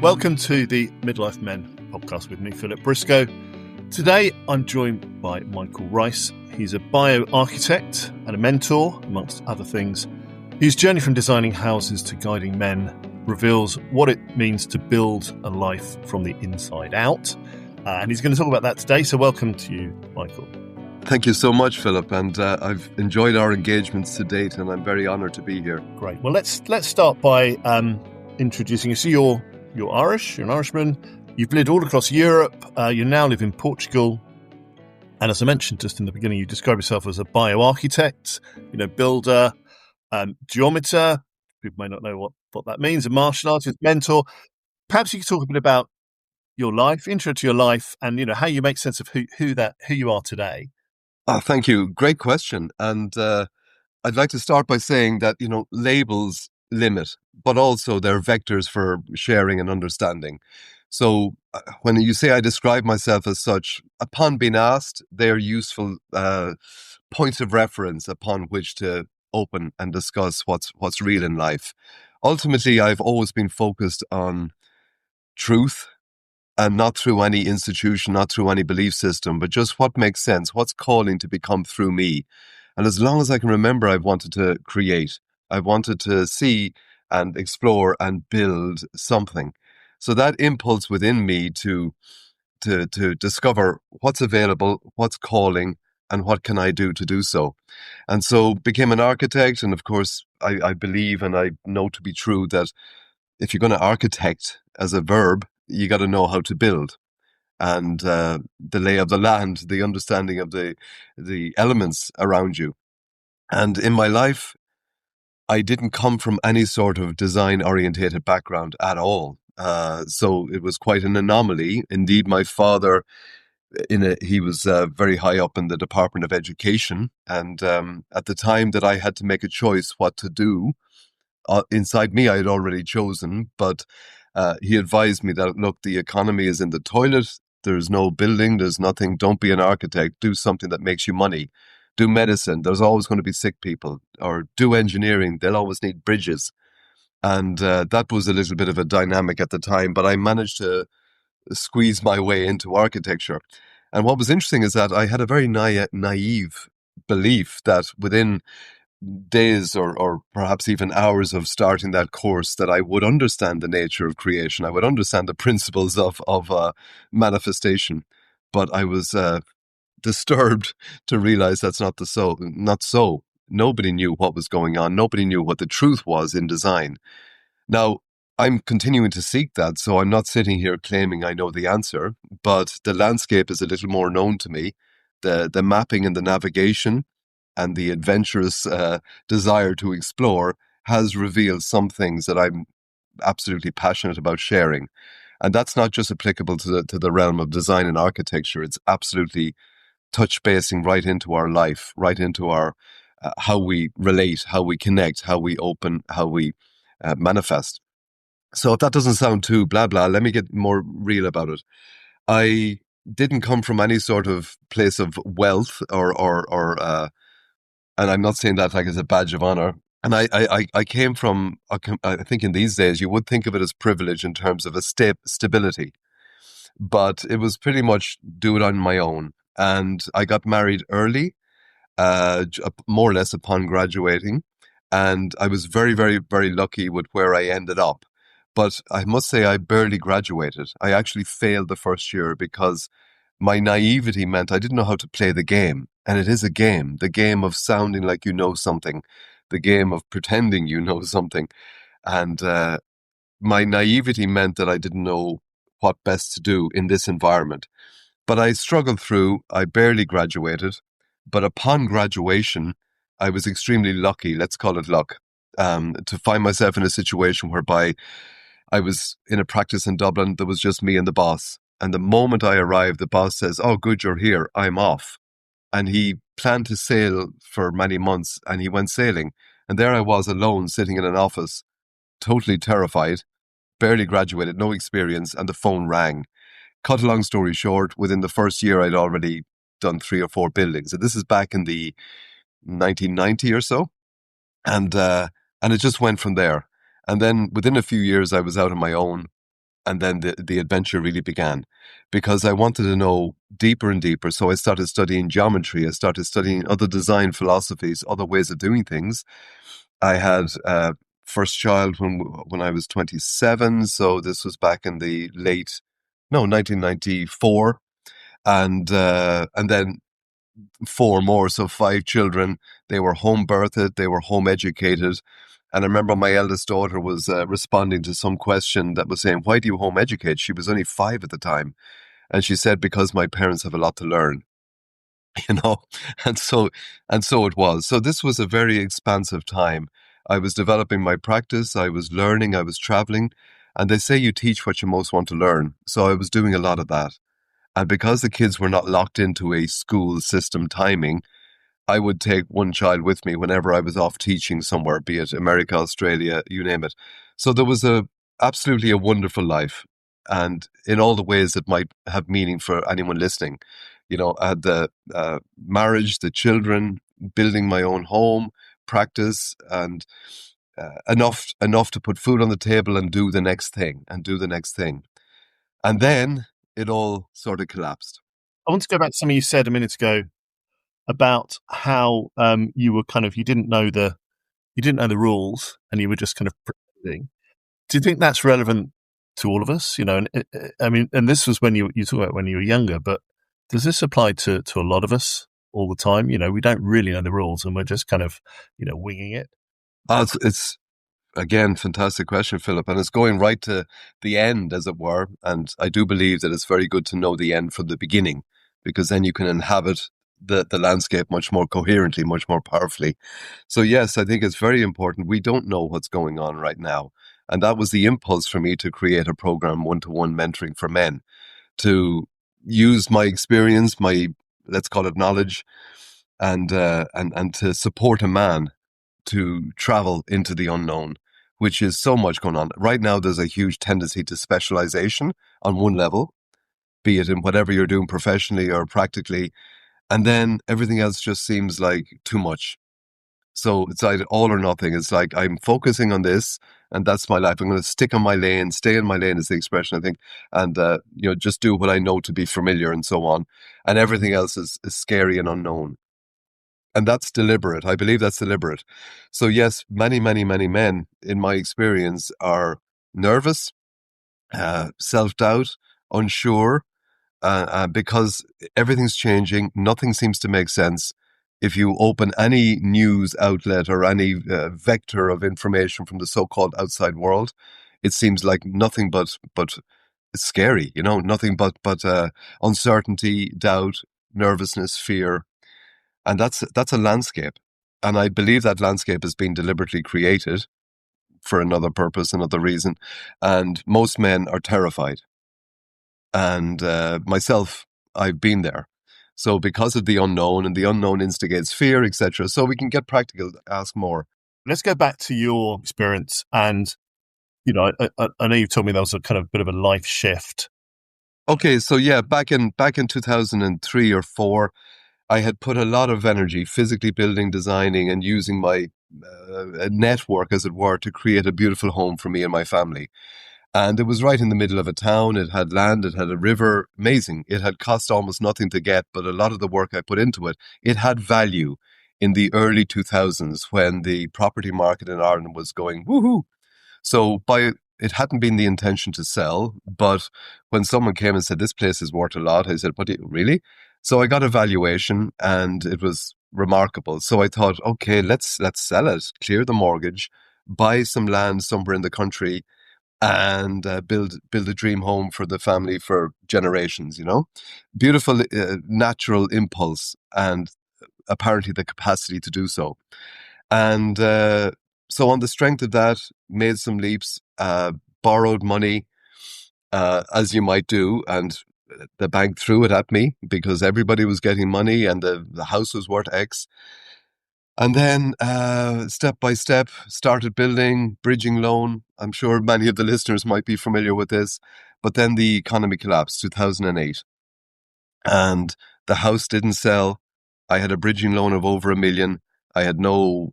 Welcome to the Midlife Men podcast with me, Philip Briscoe. Today, I'm joined by Michael Rice. He's a bioarchitect and a mentor, amongst other things. His journey from designing houses to guiding men reveals what it means to build a life from the inside out. And he's going to talk about that today. So welcome to you, Michael. Thank you so much, Philip. And I've enjoyed our engagements to date, and I'm very honoured to be here. Great. Well, let's start by introducing you. So you're Irish, you're an Irishman. You've lived all across Europe. You now live in Portugal. And as I mentioned just in the beginning, you describe yourself as a bioarchitect, builder, geometer. People may not know what that means. A martial artist, mentor. Perhaps you could talk a bit about your life, intro to your life, and how you make sense of who you are today. Thank you. Great question. And I'd like to start by saying that, labels limit, but also they're vectors for sharing and understanding. So when you say I describe myself as such, upon being asked, they're useful points of reference upon which to open and discuss what's real in life. Ultimately, I've always been focused on truth, and not through any institution, not through any belief system, but just what makes sense, what's calling to become through me. And as long as I can remember, I've wanted to create. I wanted to see and explore and build something. So that impulse within me to discover what's available, what's calling, and what can I do to do so. And so became an architect. And of course, I believe and I know to be true that if you're going to architect as a verb, you got to know how to build, and the lay of the land, the understanding of the elements around you. And in my life, I didn't come from any sort of design-orientated background at all. So it was quite an anomaly. Indeed, my father, he was very high up in the Department of Education, and at the time that I had to make a choice what to do, inside me I had already chosen, but he advised me that, look, the economy is in the toilet. There's no building. There's nothing. Don't be an architect. Do something that makes you money. Do medicine. There's always going to be sick people. Or do engineering. They'll always need bridges. And that was a little bit of a dynamic at the time, but I managed to squeeze my way into architecture. And what was interesting is that I had a very naive belief that within days or perhaps even hours of starting that course, that I would understand the nature of creation. I would understand the principles of manifestation. But I was disturbed to realize that's not so. Nobody knew what was going on. Nobody knew what the truth was in design. Now, I'm continuing to seek that, so I'm not sitting here claiming I know the answer, but the landscape is a little more known to me. The mapping and the navigation and the adventurous desire to explore has revealed some things that I'm absolutely passionate about sharing. And that's not just applicable to the realm of design and architecture. It's absolutely touch basing right into our life, right into our how we relate, how we connect, how we open, how we manifest. So if that doesn't sound too blah blah, let me get more real about it. I didn't come from any sort of place of wealth or and I'm not saying that like as a badge of honor. And I came from, I think in these days, you would think of it as privilege in terms of a stability. But it was pretty much do it on my own. And I got married early, more or less upon graduating. And I was very, very, very lucky with where I ended up. But I must say I barely graduated. I actually failed the first year because my naivety meant I didn't know how to play the game. And it is a game, the game of sounding like you know something, the game of pretending you know something. And my naivety meant that I didn't know what best to do in this environment. But I struggled through. I barely graduated. But upon graduation, I was extremely lucky, let's call it luck, to find myself in a situation whereby I was in a practice in Dublin. There was just me and the boss. And the moment I arrived, the boss says, "Oh, good, you're here. I'm off." And he planned to sail for many months, and he went sailing. And there I was alone, sitting in an office, totally terrified, barely graduated, no experience, and the phone rang. Cut a long story short, within the first year, I'd already done 3 or 4 buildings. And this is back in the 1990 or so. And it just went from there. And then within a few years, I was out on my own. And then the adventure really began because I wanted to know deeper and deeper. So I started studying geometry. I started studying other design philosophies, other ways of doing things. I had first child when I was 27. So this was back in the late, no, 1994. And then four more, so five children. They were home birthed, they were home educated. And I remember my eldest daughter was responding to some question that was saying, "Why do you home educate?" She was only 5 at the time. And she said, "Because my parents have a lot to learn." you know, and so it was. So this was a very expansive time. I was developing my practice, I was learning, I was traveling. And they say you teach what you most want to learn. So I was doing a lot of that. And because the kids were not locked into a school system timing, I would take one child with me whenever I was off teaching somewhere, be it America, Australia, you name it. So there was absolutely a wonderful life, and in all the ways that might have meaning for anyone listening. I had the marriage, the children, building my own home, practice, and enough to put food on the table and do the next thing, and then it all sort of collapsed. I want to go back to something you said a minute ago about how you were kind of you didn't know the rules and you were just kind of pretending. Do you think that's relevant to all of us? And I mean, and this was when you talk about when you were younger, but does this apply to a lot of us all the time? We don't really know the rules and we're just kind of winging it. It's again, fantastic question, Philip. And it's going right to the end, as it were. And I do believe that it's very good to know the end from the beginning, because then you can inhabit the landscape much more coherently, much more powerfully. So, yes, I think it's very important. We don't know what's going on right now. And that was the impulse for me to create a program, one-to-one mentoring for men, to use my experience, my, let's call it knowledge, and to support a man to travel into the unknown, which is so much going on. Right now, there's a huge tendency to specialization on one level, be it in whatever you're doing professionally or practically, and then everything else just seems like too much. So it's either all or nothing. It's like I'm focusing on this, and that's my life. I'm going to stick on my lane, stay in my lane is the expression, I think, and just do what I know to be familiar and so on. And everything else is scary and unknown. And that's deliberate. I believe that's deliberate. So yes, many, many, many men, in my experience, are nervous, self-doubt, unsure, because everything's changing. Nothing seems to make sense. If you open any news outlet or any vector of information from the so-called outside world, it seems like nothing but it's scary. Nothing but uncertainty, doubt, nervousness, fear, and that's a landscape. And I believe that landscape has been deliberately created for another purpose, another reason. And most men are terrified. And myself, I've been there. So because of the unknown, and the unknown instigates fear, etc. So we can get practical, ask more. Let's go back to your experience. And, I know you've told me that was a kind of bit of a life shift. Okay, so yeah, back in 2003 or 4, I had put a lot of energy physically building, designing, and using my network, as it were, to create a beautiful home for me and my family. And it was right in the middle of a town. It had land, it had a river. Amazing. It had cost almost nothing to get, but a lot of the work I put into it, it had value in the early 2000s when the property market in Ireland was going woohoo. So it hadn't been the intention to sell, but when someone came and said, "This place is worth a lot," I said, "What do you really?" So I got a valuation and it was remarkable. So I thought, okay, let's sell it, clear the mortgage, buy some land somewhere in the country, and build a dream home for the family for generations. Beautiful natural impulse, and apparently the capacity to do so. And so on the strength of that, made some leaps, borrowed money, as you might do, and the bank threw it at me because everybody was getting money and the house was worth X. And then step by step, started building, bridging loan. I'm sure many of the listeners might be familiar with this. But then the economy collapsed, 2008. And the house didn't sell. I had a bridging loan of over 1 million. I had no,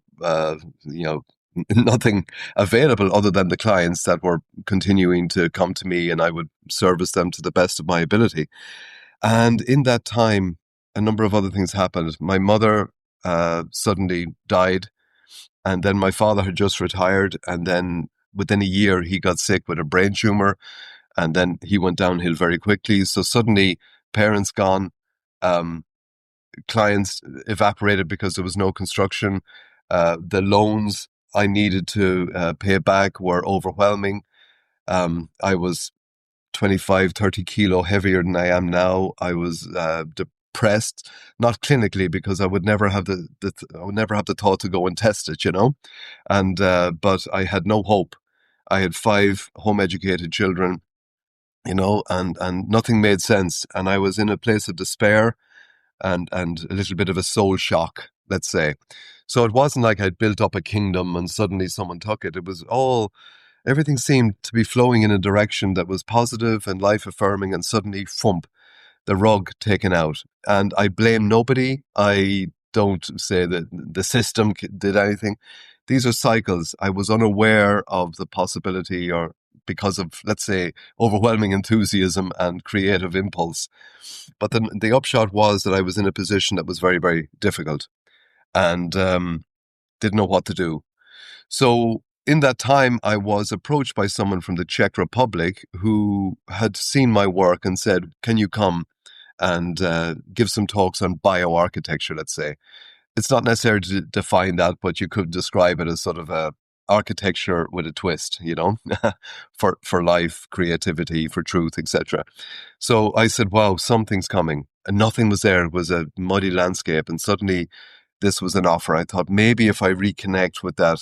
nothing available other than the clients that were continuing to come to me, and I would service them to the best of my ability. And in that time, a number of other things happened. My mother suddenly died, and then my father had just retired, and then within a year he got sick with a brain tumor, and then he went downhill very quickly. So suddenly, parents gone, um, clients evaporated because there was no construction. The loans I needed to pay back were overwhelming. I was 25, 30 kilo heavier than I am now. I was depressed, not clinically, because I would never have I would never have the thought to go and test it, And but I had no hope. I had 5 home educated children, and nothing made sense. And I was in a place of despair and a little bit of a soul shock, let's say. So it wasn't like I'd built up a kingdom and suddenly someone took it. It was everything seemed to be flowing in a direction that was positive and life affirming, and suddenly, thump, the rug taken out. And I blame nobody. I don't say that the system did anything. These are cycles. I was unaware of the possibility, or because of, let's say, overwhelming enthusiasm and creative impulse. But then the upshot was that I was in a position that was very, very difficult, and didn't know what to do. So in that time, I was approached by someone from the Czech Republic who had seen my work and said, "Can you come and give some talks on bioarchitecture?" Let's say it's not necessary to define that, but you could describe it as sort of a architecture with a twist, for life, creativity, for truth, etc. So I said, "Wow, something's coming," and nothing was there. It was a muddy landscape, and suddenly this was an offer. I thought maybe if I reconnect with that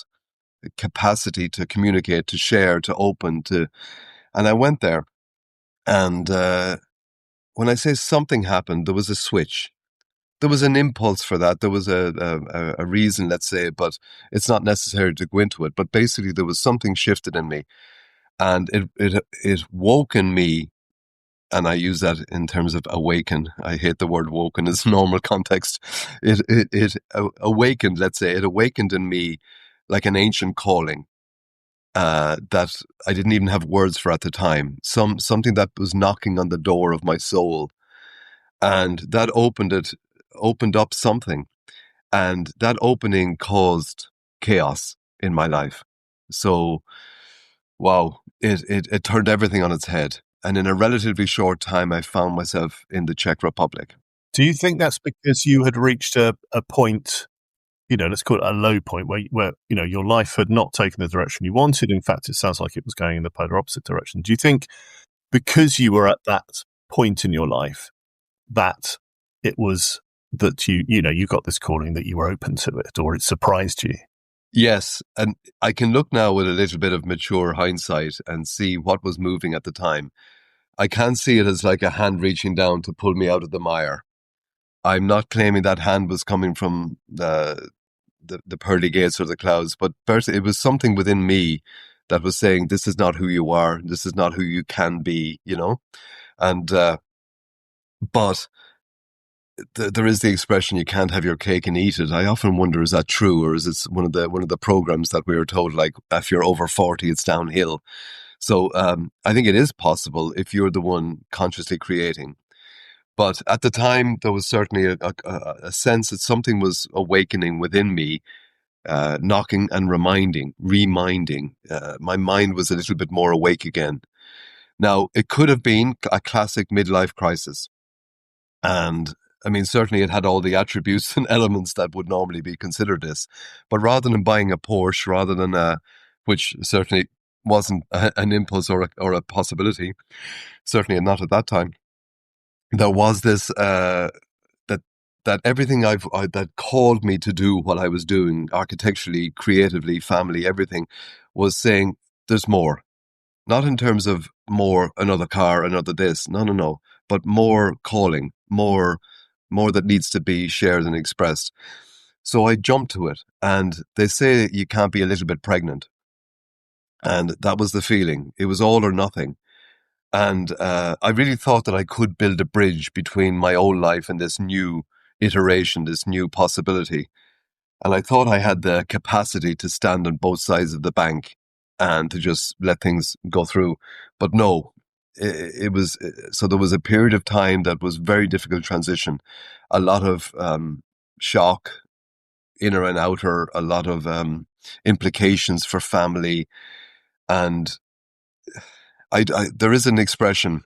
capacity to communicate, to share, to open, and I went there, and when I say something happened, there was a switch. There was an impulse for that. There was a reason, let's say, but it's not necessary to go into it. But basically, there was something shifted in me, and it woke in me. And I use that in terms of awaken. I hate the word woken in its normal context. It awakened, let's say, it awakened in me like an ancient calling that I didn't even have words for at the time. Something that was knocking on the door of my soul, and that opened up something, and that opening caused chaos in my life. So, wow, it turned everything on its head. And in a relatively short time, I found myself in the Czech Republic. Do you think that's because you had reached a point, let's call it a low point, where your life had not taken the direction you wanted? In fact, it sounds like it was going in the polar opposite direction. Do you think because you were at that point in your life that it was that you got this calling, that you were open to it, or it surprised you? Yes, and I can look now with a little bit of mature hindsight and see what was moving at the time. I can see it as like a hand reaching down to pull me out of the mire. I'm not claiming that hand was coming from the pearly gates or the clouds, but it was something within me that was saying, "This is not who you are. This is not who you can be." And but there is the expression, "You can't have your cake and eat it." I often wonder, is that true, or is it one of the programs that we were told, like, if you're over 40, it's downhill? So I think it is possible if you're the one consciously creating. But at the time, there was certainly a sense that something was awakening within me, knocking and reminding. My mind was a little bit more awake again. Now, it could have been a classic midlife crisis. And I mean, certainly it had all the attributes and elements that would normally be considered this. But rather than buying a Porsche, which certainly wasn't an impulse or a possibility, certainly not at that time, there was this that everything that called me to do what I was doing, architecturally, creatively, family, everything, was saying there's more. Not in terms of more, another car, another this, no, but more calling, more that needs to be shared and expressed. So I jumped to it, and they say you can't be a little bit pregnant, and that was the feeling. It was all or nothing. And I really thought that I could build a bridge between my old life and this new iteration, this new possibility. And I thought I had the capacity to stand on both sides of the bank and to just let things go through. But no, it was, so there was a period of time that was very difficult transition, a lot of shock, inner and outer, a lot of implications for family. And there is an expression,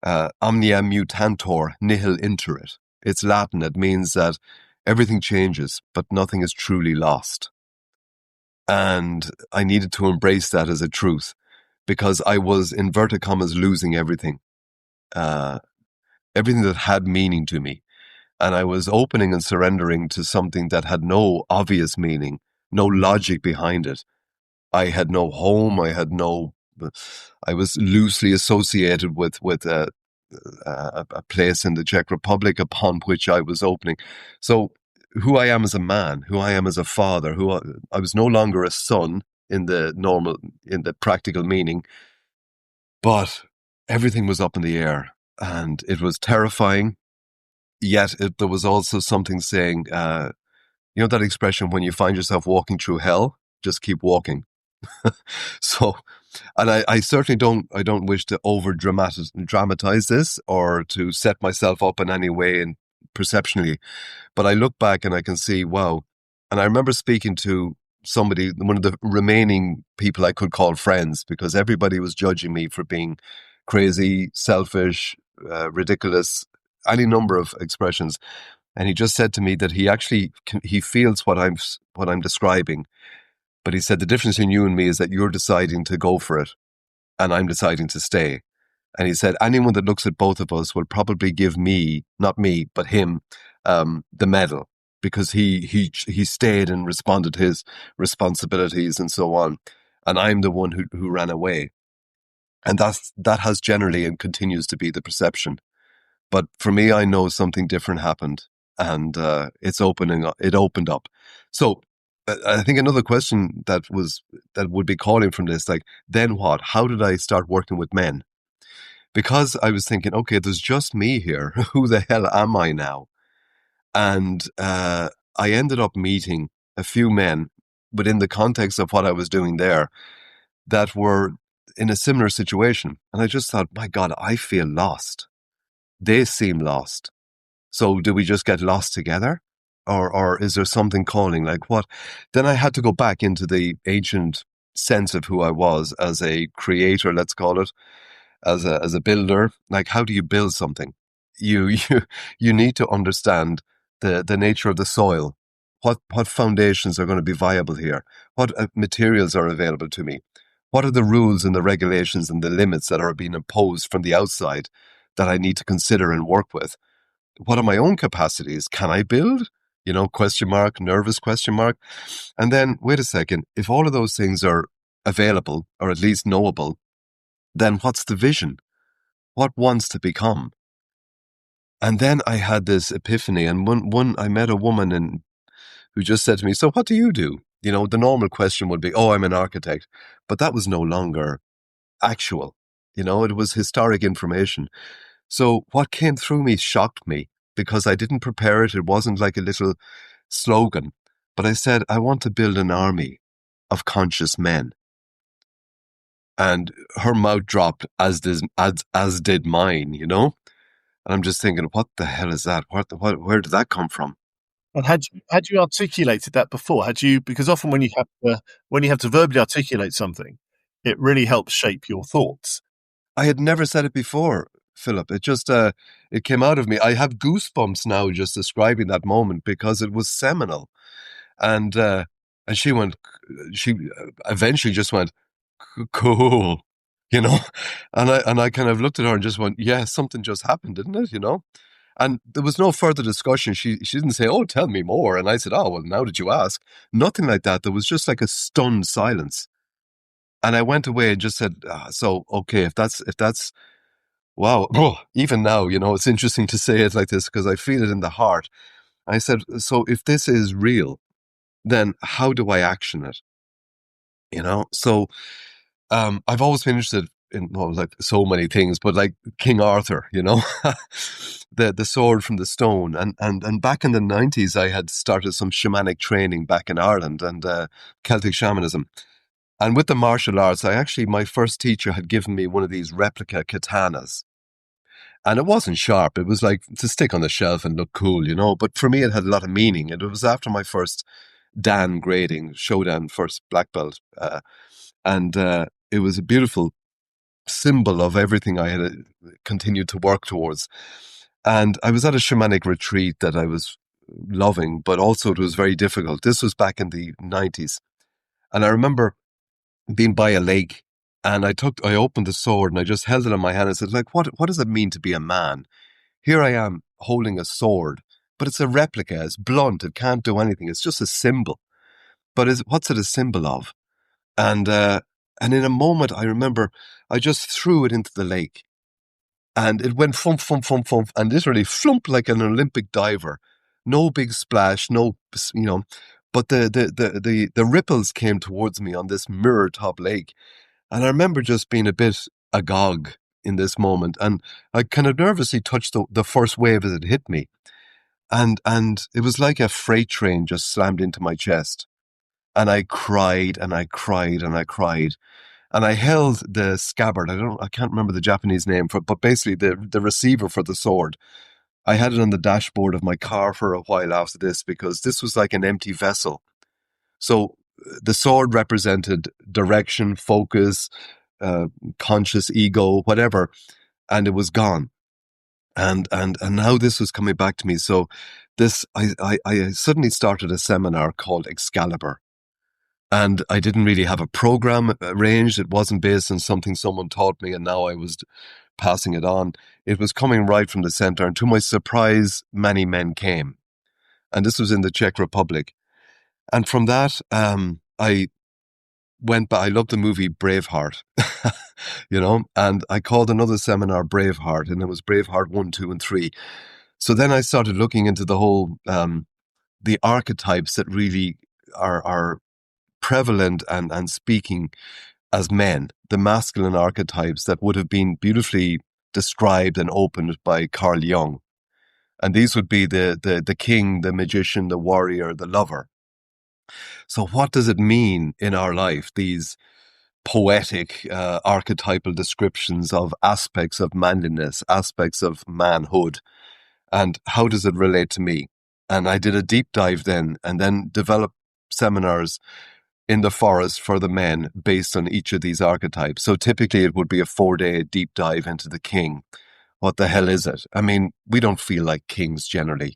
omnia mutantur, nihil interit. It's Latin. It means that everything changes, but nothing is truly lost. And I needed to embrace that as a truth because I was, inverted commas, losing everything, uh, everything that had meaning to me. And I was opening and surrendering to something that had no obvious meaning, no logic behind it. I had no home. I was loosely associated with a place in the Czech Republic upon which I was opening. So who I am as a man, who I am as a father, I was no longer a son in the practical meaning, but everything was up in the air and it was terrifying. Yet there was also something saying, that expression, when you find yourself walking through hell, just keep walking. So, and I certainly don't wish to dramatize this or to set myself up in any way and perceptionally, but I look back and I can see, wow. And I remember speaking to somebody, one of the remaining people I could call friends, because everybody was judging me for being crazy, selfish, ridiculous, any number of expressions. And he just said to me that he feels what I'm describing, but he said the difference in you and me is that you're deciding to go for it, and I'm deciding to stay. And he said anyone that looks at both of us will probably give me, not me, but him, the medal, because he stayed and responded to his responsibilities and so on, and I'm the one who ran away. And that has generally and continues to be the perception. But for me, I know something different happened, and it opened up. So I think another question that would be calling from this, like, then what? How did I start working with men? Because I was thinking, okay, there's just me here. Who the hell am I now? And I ended up meeting a few men within the context of what I was doing there that were in a similar situation. And I just thought, my God, I feel lost. They seem lost. So do we just get lost together? Or is there something calling? Like what? Then I had to go back into the ancient sense of who I was as a creator, let's call it, as a builder. Like, how do you build something? You need to understand the nature of the soil. What foundations are going to be viable here? What materials are available to me? What are the rules and the regulations and the limits that are being imposed from the outside that I need to consider and work with? What are my own capacities? Can I build? Question mark, nervous question mark. And then, wait a second, if all of those things are available or at least knowable, then what's the vision? What wants to become? And then I had this epiphany, and I met a woman who just said to me, so what do you do? The normal question would be, oh, I'm an architect. But that was no longer actual. It was historic information. So what came through me shocked me because I didn't prepare it. It wasn't like a little slogan. But I said, I want to build an army of conscious men. And her mouth dropped, as did mine, And I'm just thinking, what the hell is that? Where did that come from? And had you articulated that before? Because often when you have to verbally articulate something, it really helps shape your thoughts. I had never said it before, Philip. It just it came out of me. I have goosebumps now just describing that moment because it was seminal. And she eventually just went, cool, and I kind of looked at her and just went, yeah, something just happened, didn't it? And there was no further discussion. She didn't say, oh, tell me more. And I said, oh, well, now that you ask. Nothing like that. There was just like a stunned silence. And I went away and just said, so, okay, if that's, wow, even now, it's interesting to say it like this because I feel it in the heart. I said, so if this is real, then how do I action it? So I've always been interested in what was like so many things, but like King Arthur, the sword from the stone. And back in the 90s, I had started some shamanic training back in Ireland and Celtic shamanism. And with the martial arts, my first teacher had given me one of these replica katanas. And it wasn't sharp. It was like to stick on the shelf and look cool, But for me, it had a lot of meaning. And it was after my first Dan grading, Shodan, first black belt. And it was a beautiful symbol of everything I had continued to work towards. And I was at a shamanic retreat that I was loving, but also it was very difficult. This was back in the 90s. And I remember being by a lake and I opened the sword and I just held it in my hand and said, like, what does it mean to be a man? Here I am holding a sword, but it's a replica. It's blunt. It can't do anything. It's just a symbol. But what's it a symbol of? And in a moment, I remember I just threw it into the lake and it went thump, thump, thump, thump, and literally flump like an Olympic diver. No big splash, but the ripples came towards me on this mirror top lake. And I remember just being a bit agog in this moment. And I kind of nervously touched the first wave as it hit me. And it was like a freight train just slammed into my chest. And I cried and I cried and I cried. And I held the scabbard. I can't remember the Japanese name but basically the receiver for the sword. I had it on the dashboard of my car for a while after this because this was like an empty vessel. So the sword represented direction, focus, conscious ego, whatever, and it was gone. And now this was coming back to me. So I suddenly started a seminar called Excalibur. And I didn't really have a program arranged. It wasn't based on something someone taught me and now I was passing it on. It was coming right from the center. And to my surprise, many men came. And this was in the Czech Republic. And from that, I went back. I loved the movie Braveheart, and I called another seminar Braveheart, and it was Braveheart 1, 2, and 3. So then I started looking into the whole, the archetypes that really are prevalent and speaking as men, the masculine archetypes that would have been beautifully described and opened by Carl Jung. And these would be the king, the magician, the warrior, the lover. So what does it mean in our life, these poetic archetypal descriptions of aspects of manliness, aspects of manhood, and how does it relate to me? And I did a deep dive then and then developed seminars in the forest for the men based on each of these archetypes. So typically it would be a 4-day deep dive into the king. What the hell is it? I mean, we don't feel like kings generally.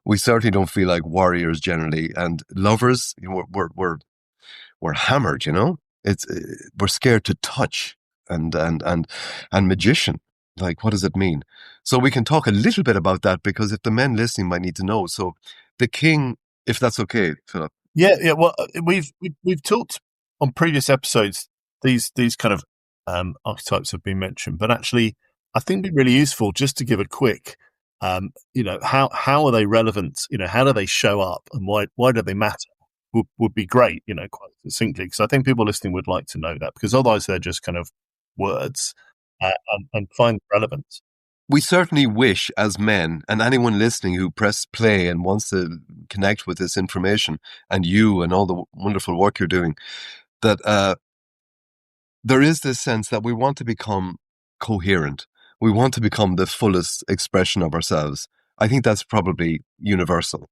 We certainly don't feel like warriors generally, and lovers. We're hammered. It's we're scared to touch, and magician. Like, what does it mean? So we can talk a little bit about that because if the men listening might need to know. So the king, if that's okay, Philip. Yeah. Well, we've talked on previous episodes. These kind of archetypes have been mentioned, but actually, I think it'd be really useful just to give a quick. How are they relevant? How do they show up, and why do they matter? Would be great, quite succinctly, because I think people listening would like to know that, because otherwise they're just kind of words and find relevance. We certainly wish, as men, and anyone listening who press play and wants to connect with this information, and you and all the wonderful work you're doing, that there is this sense that we want to become coherent. We want to become the fullest expression of ourselves. I think that's probably universal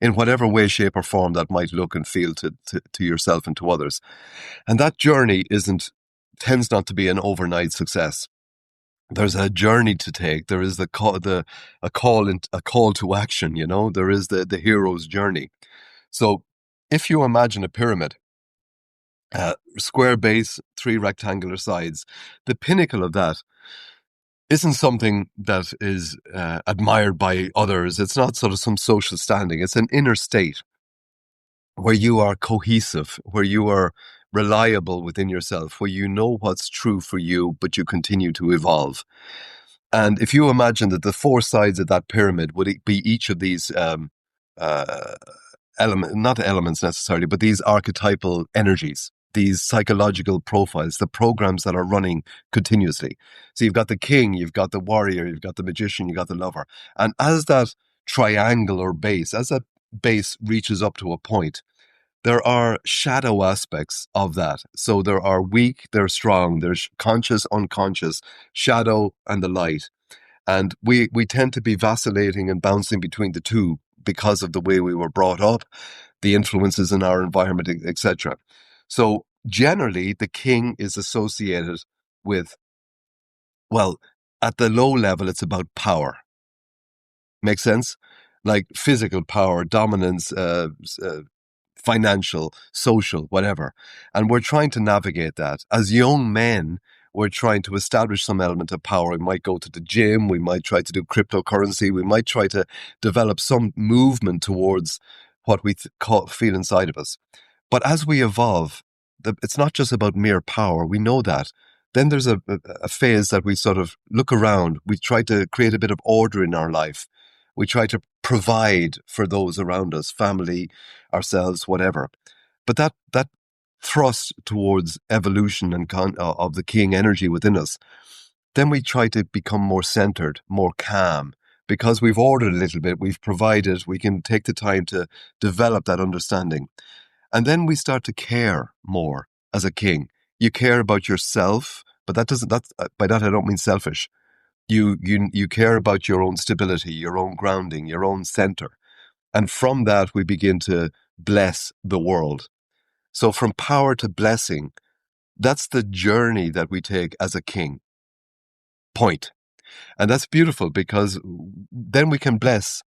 in whatever way, shape, or form that might look and feel to yourself and to others. And that journey tends not to be an overnight success. There's a journey to take. There is a call to action. There is the hero's journey. So, if you imagine a pyramid, square base, 3 rectangular sides, the pinnacle of that isn't something that is admired by others. It's not sort of some social standing. It's an inner state where you are cohesive, where you are reliable within yourself, where you know what's true for you, but you continue to evolve. And if you imagine that the 4 sides of that pyramid would be each of these not elements necessarily, but these archetypal energies. these psychological profiles, the programs that are running continuously. So you've got the king, you've got the warrior, you've got the magician, you've got the lover. And as that triangular base, as that base reaches up to a point, there are shadow aspects of that. So there are weak, there's strong, there's conscious, unconscious, shadow, and the light. And we tend to be vacillating and bouncing between the two because of the way we were brought up, the influences in our environment, etc. So generally, the king is associated with, well, at the low level, it's about power. Make sense? Like physical power, dominance, financial, social, whatever. And we're trying to navigate that. As young men, we're trying to establish some element of power. We might go to the gym, we might try to do cryptocurrency, we might try to develop some movement towards what we feel inside of us. But as we evolve, it's not just about mere power. We know that. Then there's a phase that we sort of look around. We try to create a bit of order in our life. We try to provide for those around us, family, ourselves, whatever. But that thrust towards evolution and of the king energy within us, then we try to become more centered, more calm. Because we've ordered a little bit, we've provided, we can take the time to develop that understanding. And then we start to care more as a king. You care about yourself, but by that I don't mean selfish. You care about your own stability, your own grounding, your own center. And from that, we begin to bless the world. So from power to blessing, that's the journey that we take as a king. Point. And that's beautiful because then we can bless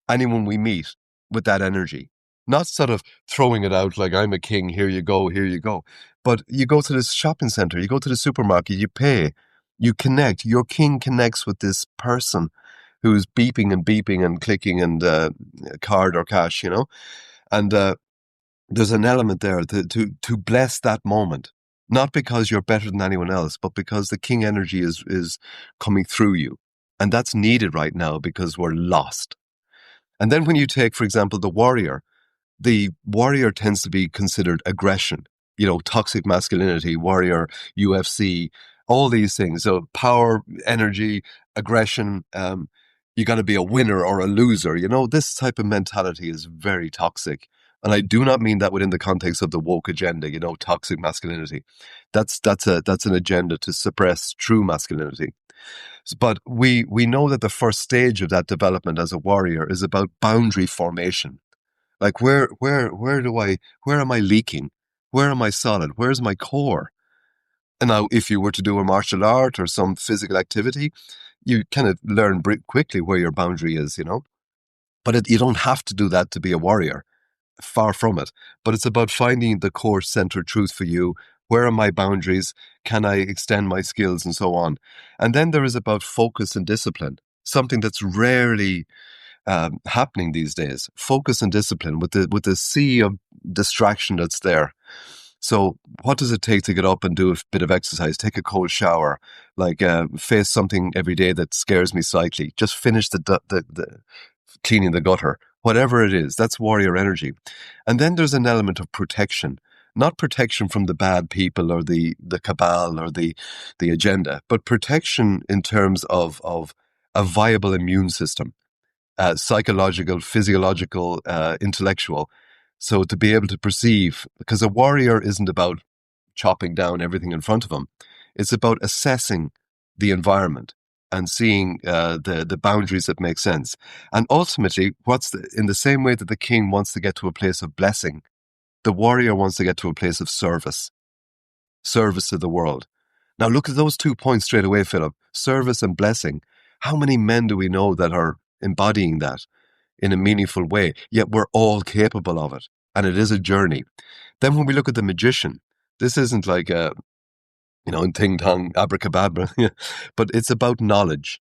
anyone we meet with that energy. Not sort of throwing it out like I'm a king, here you go, here you go. But you go to this shopping center, you go to the supermarket, you pay, you connect. Your king connects with this person who's beeping and clicking and card or cash, you know. And there's an element there to bless that moment. Not because you're better than anyone else, but because the king energy is coming through you. And that's needed right now because we're lost. And then when you take, for example, the warrior tends to be considered aggression, toxic masculinity, warrior, UFC, all these things. So power, energy, aggression, you got to be a winner or a loser. This type of mentality is very toxic. And I do not mean that within the context of the woke agenda, toxic masculinity. That's an agenda to suppress true masculinity. But we know that the first stage of that development as a warrior is about boundary formation. Like where am I leaking? Where am I solid? Where's my core? And now if you were to do a martial art or some physical activity, you kind of learn quickly where your boundary is, But you don't have to do that to be a warrior. Far from it. But it's about finding the core center truth for you. Where are my boundaries? Can I extend my skills and so on? And then there is about focus and discipline, something that's rarely happening these days. Focus and discipline with the sea of distraction that's there. So what does it take to get up and do a bit of exercise, take a cold shower, like face something every day that scares me slightly, just finish the cleaning the gutter, whatever it is, that's warrior energy. And then there's an element of protection, not protection from the bad people or the cabal or the agenda, but protection in terms of a viable immune system, psychological, physiological, intellectual. So to be able to perceive, because a warrior isn't about chopping down everything in front of him. It's about assessing the environment and seeing the boundaries that make sense. And ultimately, in the same way that the king wants to get to a place of blessing, the warrior wants to get to a place of service to the world. Now look at those 2 points straight away, Philip. Service and blessing. How many men do we know that are embodying that in a meaningful way? Yet we're all capable of it. And it is a journey. Then when we look at the magician, this isn't like a, in ting tong, abracadabra, but it's about knowledge,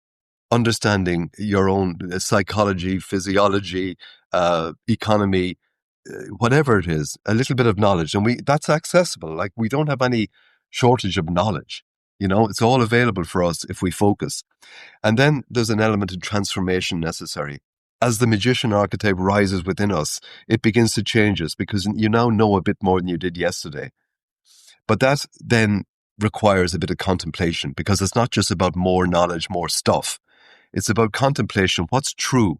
understanding your own psychology, physiology, economy, whatever it is, a little bit of knowledge. And that's accessible. Like we don't have any shortage of knowledge. It's all available for us if we focus. And then there's an element of transformation necessary. As the magician archetype rises within us, it begins to change us because you now know a bit more than you did yesterday. But that then requires a bit of contemplation, because it's not just about more knowledge, more stuff. It's about contemplation. What's true?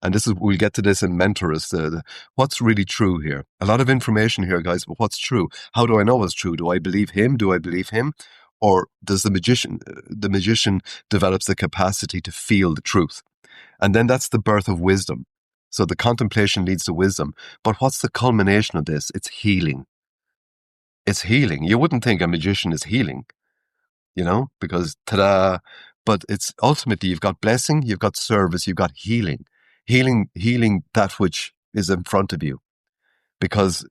And we'll get to this in Mentorus. What's really true here? A lot of information here, guys, but what's true? How do I know what's true? Do I believe him? Do I believe him? Or does the magician develops the capacity to feel the truth? And then that's the birth of wisdom. So the contemplation leads to wisdom. But what's the culmination of this? It's healing. It's healing. You wouldn't think a magician is healing, because ta-da. But it's ultimately, you've got blessing, you've got service, you've got healing. Healing that which is in front of you. Because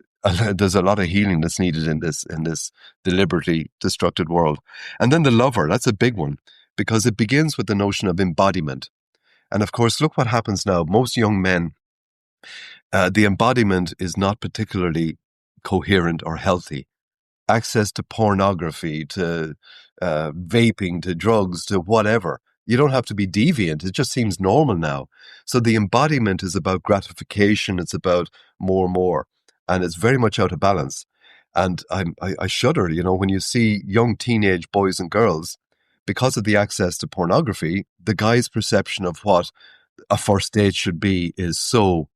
there's a lot of healing that's needed in this deliberately destructed world. And then the lover, that's a big one, because it begins with the notion of embodiment. And of course, look what happens now. Most young men, the embodiment is not particularly coherent or healthy. Access to pornography, to vaping, to drugs, to whatever. You don't have to be deviant. It just seems normal now. So the embodiment is about gratification. It's about more. And it's very much out of balance. And I shudder, when you see young teenage boys and girls, because of the access to pornography, the guy's perception of what a first date should be is so,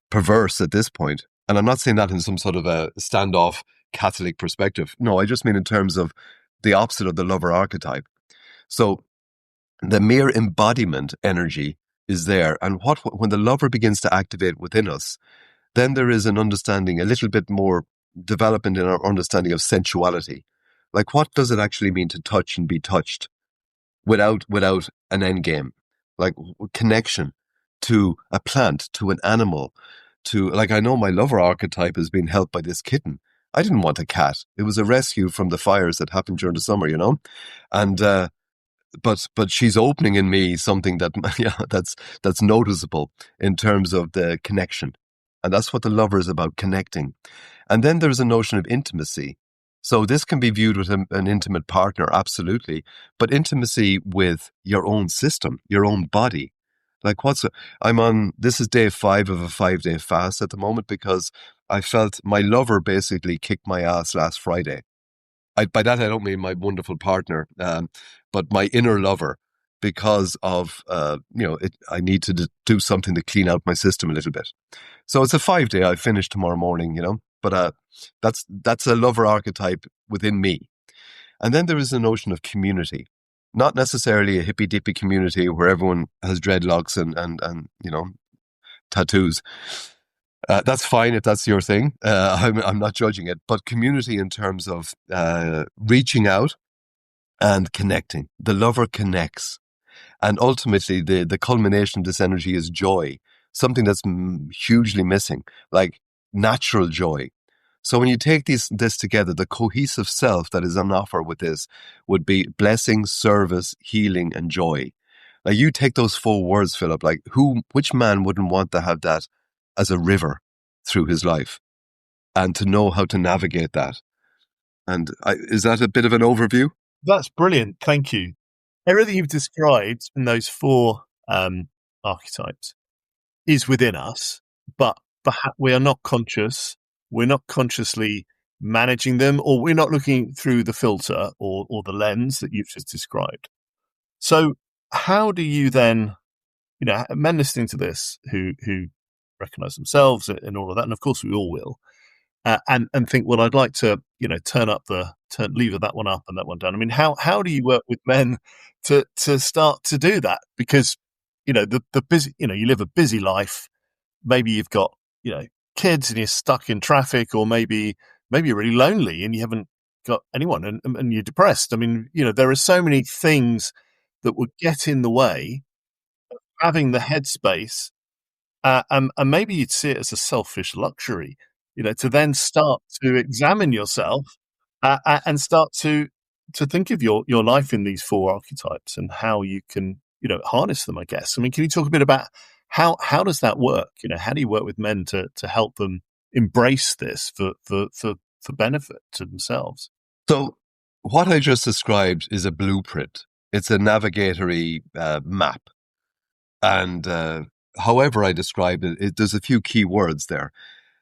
perverse at this point. And I'm not saying that in some sort of a standoff Catholic perspective. No, I just mean in terms of the opposite of the lover archetype. So the mere embodiment energy is there. And when the lover begins to activate within us, then there is an understanding, a little bit more development in our understanding of sensuality. Like, what does it actually mean to touch and be touched without an end game? Like, connection to a plant, to an animal, I know my lover archetype has been helped by this kitten. I didn't want a cat. It was a rescue from the fires that happened during the summer, and but she's opening in me something that that's noticeable in terms of the connection, and that's what the lover is about, connecting. And then there's a notion of intimacy. So this can be viewed with an intimate partner, absolutely, but intimacy with your own system, your own body. Like, this is day 5 of a 5-day fast at the moment, because I felt my lover basically kicked my ass last Friday. By that, I don't mean my wonderful partner, but my inner lover, because of, I need to do something to clean out my system a little bit. So it's a 5-day. I finish tomorrow morning, but that's a lover archetype within me. And then there is a notion of community. Not necessarily a hippy-dippy community where everyone has dreadlocks and tattoos. That's fine if that's your thing. I'm not judging it. But community in terms of reaching out and connecting. The lover connects. And ultimately, the culmination of this energy is joy, something that's hugely missing, like natural joy. So when you take this together, the cohesive self that is on offer with this would be blessing, service, healing, and joy. Like, you take those 4 words, Philip, like which man wouldn't want to have that as a river through his life and to know how to navigate that? And is that a bit of an overview? That's brilliant. Thank you. Everything you've described in those 4 archetypes is within us, but we are not conscious. We're not consciously managing them, or we're not looking through the filter or the lens that you've just described. So how do you then, men listening to this who recognize themselves and all of that, and of course we all will, and think, well, I'd like to, lever that one up and that one down. I mean, how do you work with men to start to do that? Because, the busy, you live a busy life. Maybe you've got, kids and you're stuck in traffic, or maybe you're really lonely and you haven't got anyone and you're depressed. I mean, there are so many things that would get in the way of having the headspace, and maybe you'd see it as a selfish luxury, to then start to examine yourself and start to think of your life in these 4 archetypes and how you can, harness them, I guess. I mean, can you talk a bit about how does that work? How do you work with men to help them embrace this for benefit to themselves? So what I just described is a blueprint. It's a navigatory map. And however I describe it, there's a few key words there.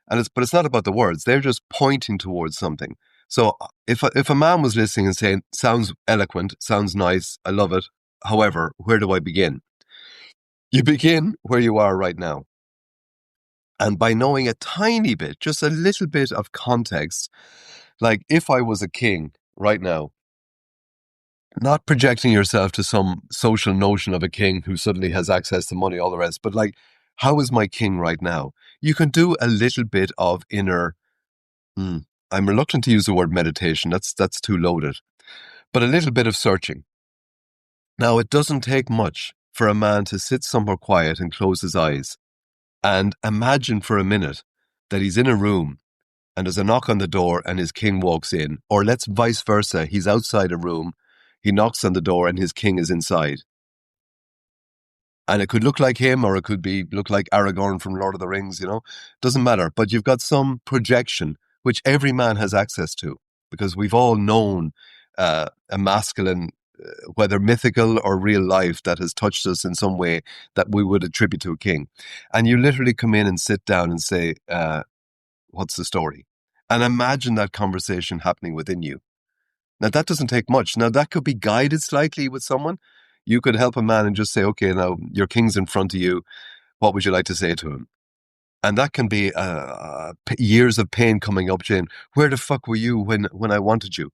But it's not about the words. They're just pointing towards something. So if a man was listening and saying, sounds eloquent, sounds nice, I love it. However, where do I begin? You begin where you are right now. And by knowing a tiny bit, just a little bit of context, like if I was a king right now, not projecting yourself to some social notion of a king who suddenly has access to money, all the rest, but like, how is my king right now? You can do a little bit of inner, I'm reluctant to use the word meditation. That's too loaded, but a little bit of searching. Now, it doesn't take much for a man to sit somewhere quiet and close his eyes and imagine for a minute that he's in a room and there's a knock on the door and his king walks in, or let's vice versa. He's outside a room, he knocks on the door and his king is inside. And it could look like him, or it could look like Aragorn from Lord of the Rings, doesn't matter. But you've got some projection, which every man has access to, because we've all known a masculine, whether mythical or real life, that has touched us in some way that we would attribute to a king. And you literally come in and sit down and say, what's the story? And imagine that conversation happening within you. Now, that doesn't take much. Now, that could be guided slightly with someone. You could help a man and just say, okay, now your king's in front of you. What would you like to say to him? And that can be years of pain coming up, Jane. Where the fuck were you when I wanted you,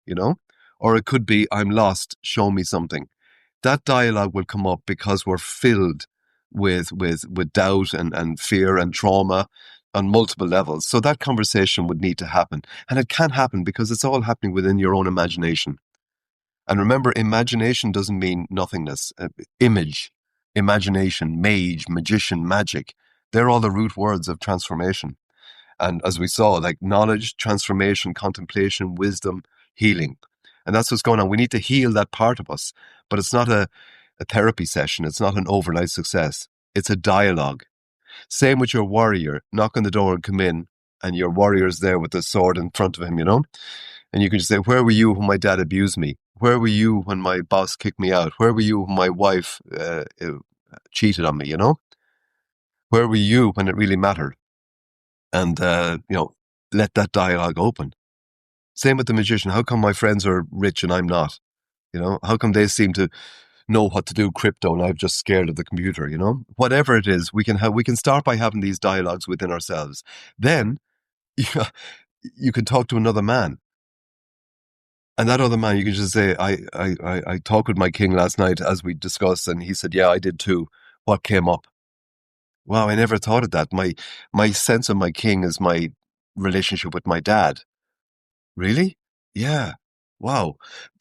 Or it could be, I'm lost, show me something. That dialogue will come up because we're filled with doubt and fear and trauma on multiple levels. So that conversation would need to happen. And it can happen because it's all happening within your own imagination. And remember, imagination doesn't mean nothingness. Image, imagination, mage, magician, magic, they're all the root words of transformation. And as we saw, like knowledge, transformation, contemplation, wisdom, healing. And that's what's going on. We need to heal that part of us. But it's not a therapy session. It's not an overnight success. It's a dialogue. Same with your warrior. Knock on the door and come in. And your warrior's there with the sword in front of him, And you can just say, where were you when my dad abused me? Where were you when my boss kicked me out? Where were you when my wife cheated on me, Where were you when it really mattered? And, let that dialogue open. Same with the magician. How come my friends are rich and I'm not? How come they seem to know what to do crypto and I'm just scared of the computer, Whatever it is, we can start by having these dialogues within ourselves. Then you can talk to another man. And that other man, you can just say, I talked with my king last night as we discussed, and he said, yeah, I did too. What came up? Wow, I never thought of that. My sense of my king is my relationship with my dad. Really? Yeah. Wow.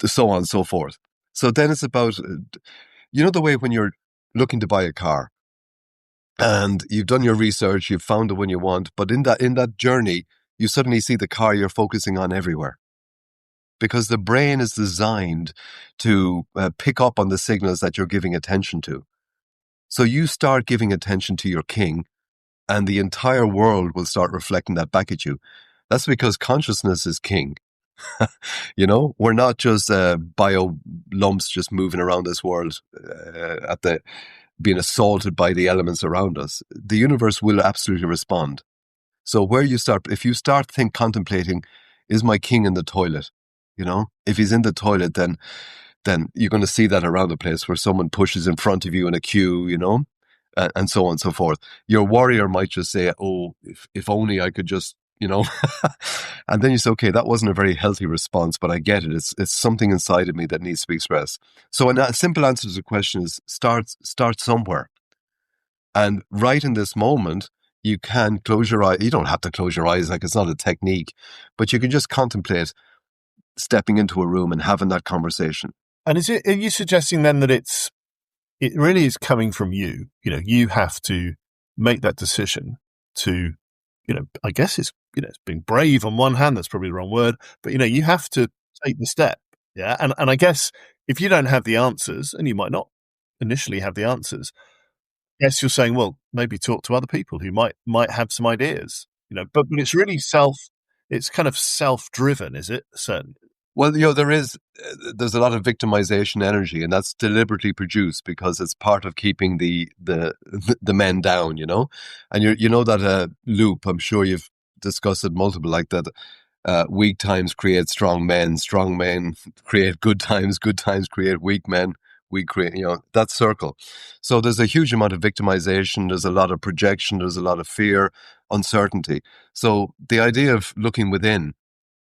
So on and so forth. So then it's about, the way when you're looking to buy a car and you've done your research, you've found the one you want, but in that journey, you suddenly see the car you're focusing on everywhere. Because the brain is designed to pick up on the signals that you're giving attention to. So you start giving attention to your king, and the entire world will start reflecting that back at you. That's because consciousness is king. We're not just bio lumps just moving around this world being assaulted by the elements around us. The universe will absolutely respond. So if you start contemplating, is my king in the toilet? If he's in the toilet, then you're going to see that around the place where someone pushes in front of you in a queue, and so on and so forth. Your warrior might just say, oh, if only I could just, and then you say, okay, that wasn't a very healthy response, but I get it. It's something inside of me that needs to be expressed. So a simple answer to the question is start somewhere. And right in this moment, you can close your eyes. You don't have to close your eyes, like it's not a technique, but you can just contemplate stepping into a room and having that conversation. And are you suggesting then that it really is coming from you? You have to make that decision to, I guess it's being brave on one hand, that's probably the wrong word, but you have to take the step. Yeah. And I guess if you don't have the answers, and you might not initially have the answers, yes, you're saying, well, maybe talk to other people who might have some ideas, but it's really it's kind of self-driven, is it? Certainly. Well, there's a lot of victimization energy, and that's deliberately produced because it's part of keeping the men down, and that loop. I'm sure you've discussed it multiple, like that. Weak times create strong men create good times create weak men, we create, that circle. So there's a huge amount of victimization, there's a lot of projection, there's a lot of fear, uncertainty. So the idea of looking within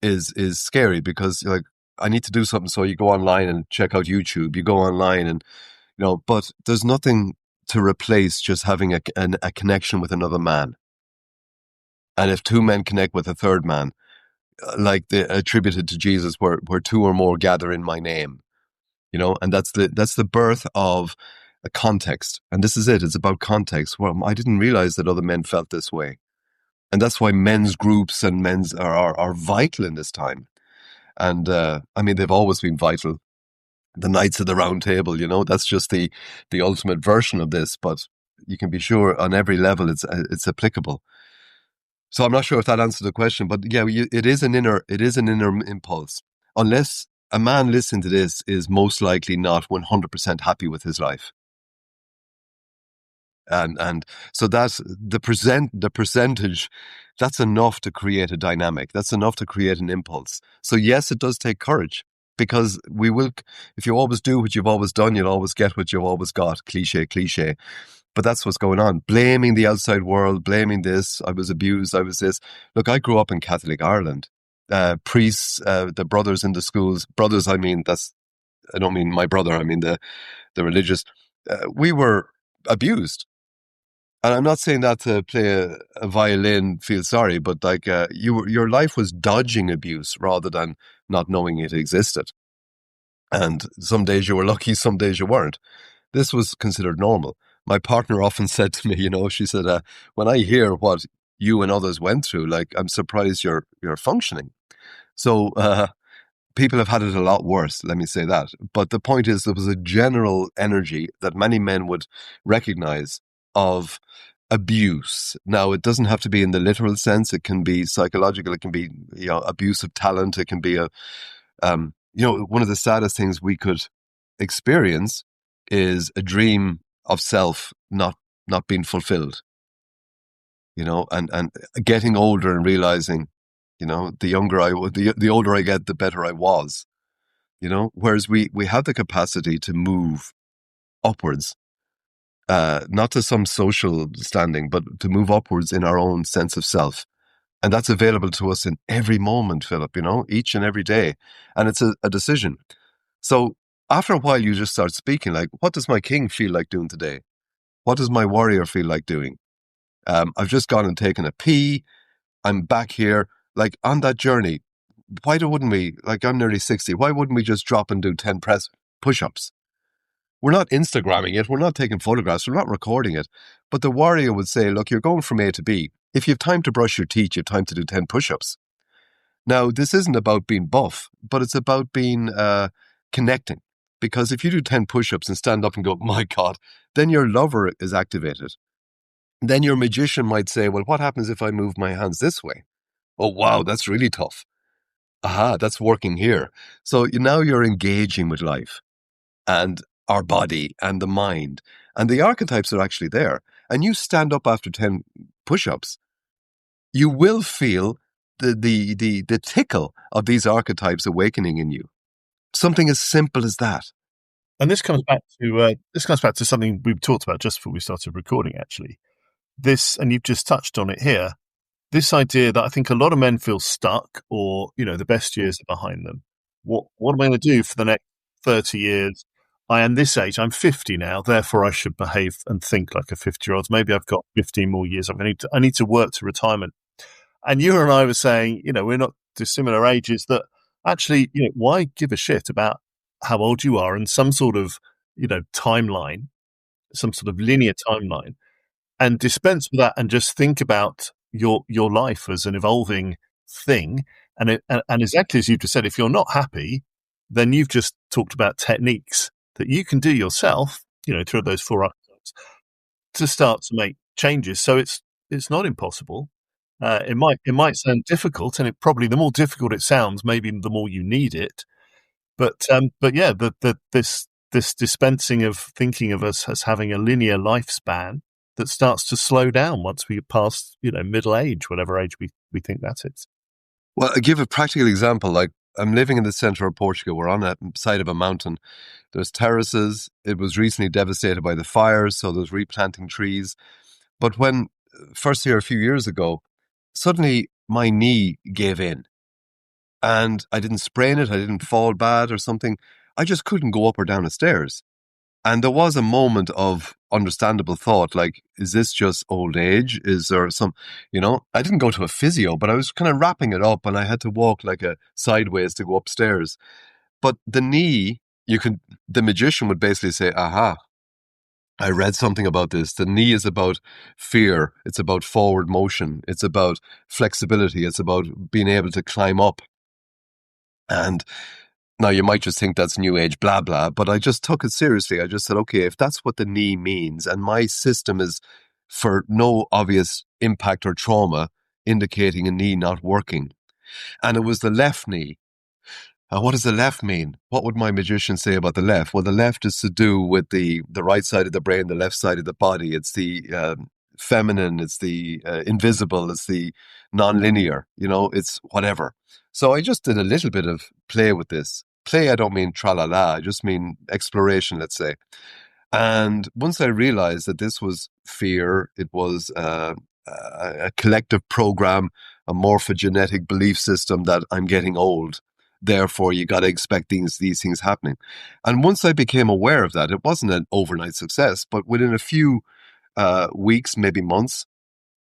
is scary, because like, I need to do something. So you go online and check out YouTube, you go online and, but there's nothing to replace just having a connection with another man. And if two men connect with a third man, like attributed to Jesus, where two or more gather in my name, and that's the birth of a context. And this is it. It's about context. Well, I didn't realize that other men felt this way. And that's why men's groups and men's are vital in this time. And I mean, they've always been vital. The Knights of the Round Table, that's just the ultimate version of this. But you can be sure on every level it's applicable. So I'm not sure if that answered the question, but yeah, it is an inner impulse. Unless a man listening to this is most likely not 100% happy with his life. And so that's the percentage, that's enough to create a dynamic. That's enough to create an impulse. So yes, it does take courage, because if you always do what you've always done, you'll always get what you've always got. Cliche. But that's what's going on. Blaming the outside world, blaming this. I was abused. I was this. Look, I grew up in Catholic Ireland. Priests, the brothers in the schools. Brothers, I don't mean my brother. I mean the religious. We were abused. And I'm not saying that to play a violin, feel sorry, but like your life was dodging abuse rather than not knowing it existed. And some days you were lucky, some days you weren't. This was considered normal. My partner often said to me, she said, when I hear what you and others went through, like, I'm surprised you're functioning. So people have had it a lot worse, let me say that. But the point is, there was a general energy that many men would recognize of abuse. Now, it doesn't have to be in the literal sense. It can be psychological. It can be, abuse of talent. It can be one of the saddest things we could experience is a dream of self not being fulfilled. And getting older and realizing, the older I get, the better I was. Whereas we have the capacity to move upwards. Not to some social standing, but to move upwards in our own sense of self. And that's available to us in every moment, Philip, each and every day. And it's a decision. So after a while, you just start speaking like, what does my king feel like doing today? What does my warrior feel like doing? I've just gone and taken a pee. I'm back here, like on that journey. Why wouldn't we, like I'm nearly 60, why wouldn't we just drop and do 10 push-ups? We're not Instagramming it. We're not taking photographs. We're not recording it. But the warrior would say, look, you're going from A to B. If you have time to brush your teeth, you have time to do 10 push-ups. Now, this isn't about being buff, but it's about being connecting. Because if you do 10 push-ups and stand up and go, my God, then your lover is activated. Then your magician might say, well, what happens if I move my hands this way? Oh, wow, that's really tough. Aha, that's working here. So now you're engaging with life and our body and the mind. And the archetypes are actually there. And you stand up after 10 push-ups, you will feel the tickle of these archetypes awakening in you. Something as simple as that. And this comes back to something we talked about just before we started recording, actually. This, and you've just touched on it here, this idea that I think a lot of men feel stuck, or, the best years are behind them. What am I going to do for the next 30 years? I am this age, I'm 50 now, therefore I should behave and think like a 50-year-old. Maybe I've got 15 more years. I need to work to retirement. And you and I were saying, we're not dissimilar ages, that actually, why give a shit about how old you are and some sort of, timeline, some sort of linear timeline, and dispense with that and just think about your life as an evolving thing. And exactly as you've just said, if you're not happy, then you've just talked about techniques that you can do yourself, through those 4 archetypes, to start to make changes. So it's not impossible. It might sound difficult, and it probably, the more difficult it sounds, maybe the more you need it. But yeah, this dispensing of thinking of us as having a linear lifespan that starts to slow down once we get past, middle age, whatever age we think that is? Well, I give a practical example. Like, I'm living in the center of Portugal. We're on a side of a mountain. There's terraces. It was recently devastated by the fires, so there's replanting trees. But when first here a few years ago, suddenly my knee gave in, and I didn't sprain it. I didn't fall bad or something. I just couldn't go up or down the stairs. And there was a moment of understandable thought, like, is this just old age? Is there I didn't go to a physio, but I was kind of wrapping it up and I had to walk like a sideways to go upstairs. But the knee, the magician would basically say, aha, I read something about this. The knee is about fear. It's about forward motion. It's about flexibility. It's about being able to climb up. And now, you might just think that's new age, blah, blah, but I just took it seriously. I just said, okay, if that's what the knee means, and my system is for no obvious impact or trauma indicating a knee not working, and it was the left knee. What does the left mean? What would my magician say about the left? Well, the left is to do with the right side of the brain, the left side of the body. It's the feminine, it's the invisible, it's the non-linear, it's whatever. So I just did a little bit of play with this. Play, I don't mean tra-la-la, I just mean exploration, let's say. And once I realized that this was fear, it was a collective program, a morphogenetic belief system that I'm getting old. Therefore, you got to expect these things happening. And once I became aware of that, it wasn't an overnight success, but within a few weeks, maybe months,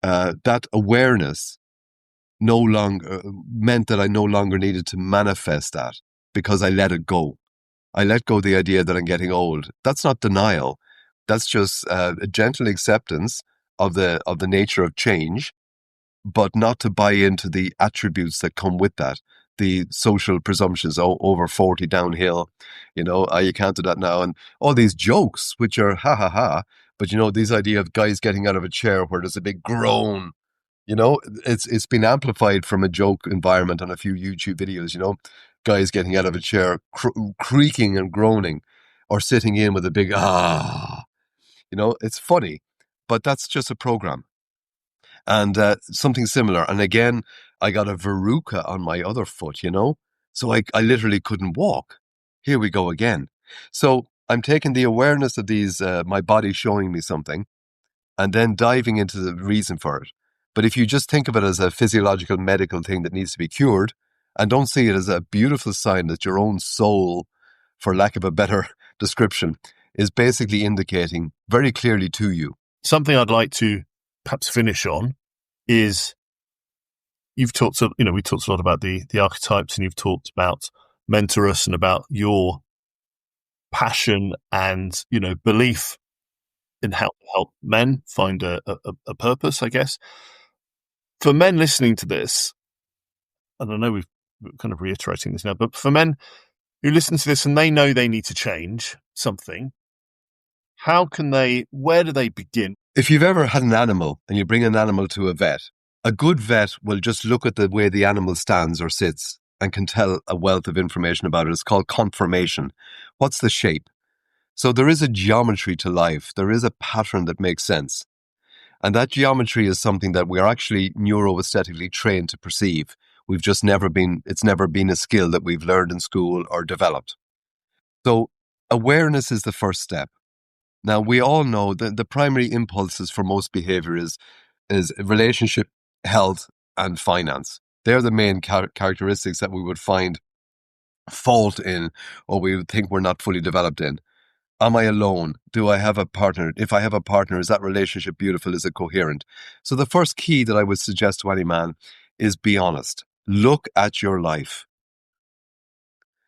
that awareness no longer meant that I no longer needed to manifest that because I let it go. I let go the idea that I'm getting old. That's not denial. That's just a gentle acceptance of the nature of change, but not to buy into the attributes that come with that. The social presumptions, over 40 downhill, you can't do that now. And all these jokes, which are ha ha ha, but these idea of guys getting out of a chair where there's a big groan, it's been amplified from a joke environment on a few YouTube videos, guys getting out of a chair, creaking and groaning, or sitting in with a big ah, it's funny, but that's just a program. And something similar. And again, I got a verruca on my other foot, so I literally couldn't walk. Here we go again. So I'm taking the awareness of these, my body showing me something, and then diving into the reason for it. But if you just think of it as a physiological medical thing that needs to be cured, and don't see it as a beautiful sign that your own soul, for lack of a better description, is basically indicating very clearly to you. Something I'd like to perhaps finish on is you've talked, we talked a lot about the archetypes, and you've talked about Mentorus and about your passion and, belief in how to help men find a purpose, I guess. For men listening to this, and I know we're kind of reiterating this now, but for men who listen to this and they know they need to change something, where do they begin? If you've ever had an animal and you bring an animal to a vet, a good vet will just look at the way the animal stands or sits and can tell a wealth of information about it. It's called conformation. What's the shape? So there is a geometry to life. There is a pattern that makes sense. And that geometry is something that we are actually neuroaesthetically trained to perceive. It's never been a skill that we've learned in school or developed. So awareness is the first step. Now, we all know that the primary impulses for most behavior is relationship, health, and finance. They're the main characteristics that we would find fault in, or we would think we're not fully developed in. Am I alone? Do I have a partner? If I have a partner, is that relationship beautiful? Is it coherent? So the first key that I would suggest to any man is be honest. Look at your life.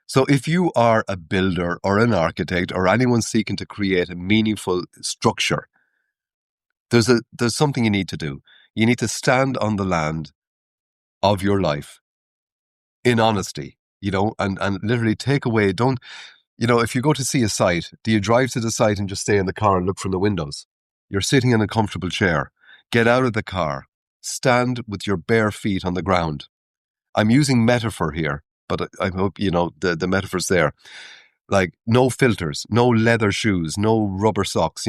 So if you are a builder or an architect or anyone seeking to create a meaningful structure, there's something you need to do. You need to stand on the land of your life in honesty, and literally take away, if you go to see a site, do you drive to the site and just stay in the car and look from the windows? You're sitting in a comfortable chair. Get out of the car. Stand with your bare feet on the ground. I'm using metaphor here, but I hope, the metaphor's there. Like no filters, no leather shoes, no rubber socks,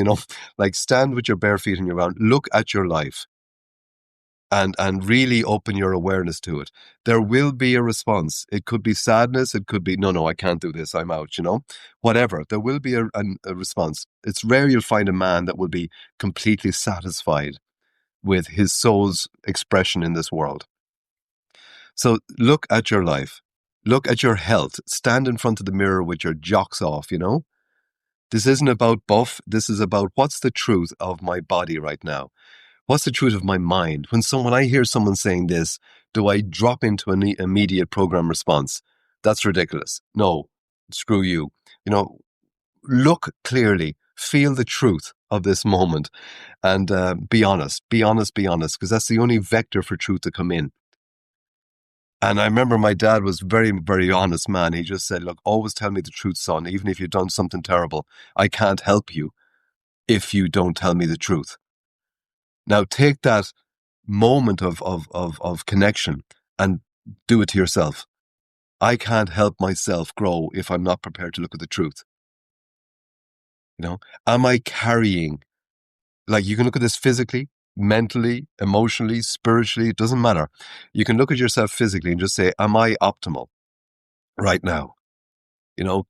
like stand with your bare feet on your ground, look at your life and really open your awareness to it. There will be a response. It could be sadness. It could be, no, I can't do this. I'm out, whatever. There will be a response. It's rare you'll find a man that will be completely satisfied with his soul's expression in this world. So look at your life. Look at your health. Stand in front of the mirror with your jocks off, This isn't about buff. This is about what's the truth of my body right now. What's the truth of my mind? When I hear someone saying this, do I drop into an immediate program response? That's ridiculous. No, screw you. Look clearly, feel the truth of this moment, and be honest, because that's the only vector for truth to come in. And I remember my dad was very, very honest man. He just said, look, always tell me the truth, son, even if you've done something terrible. I can't help you if you don't tell me the truth. Now take that moment of connection and do it to yourself. I can't help myself grow if I'm not prepared to look at the truth. Am I carrying, like you can look at this physically, mentally, emotionally, spiritually, it doesn't matter. You can look at yourself physically and just say, am I optimal right now?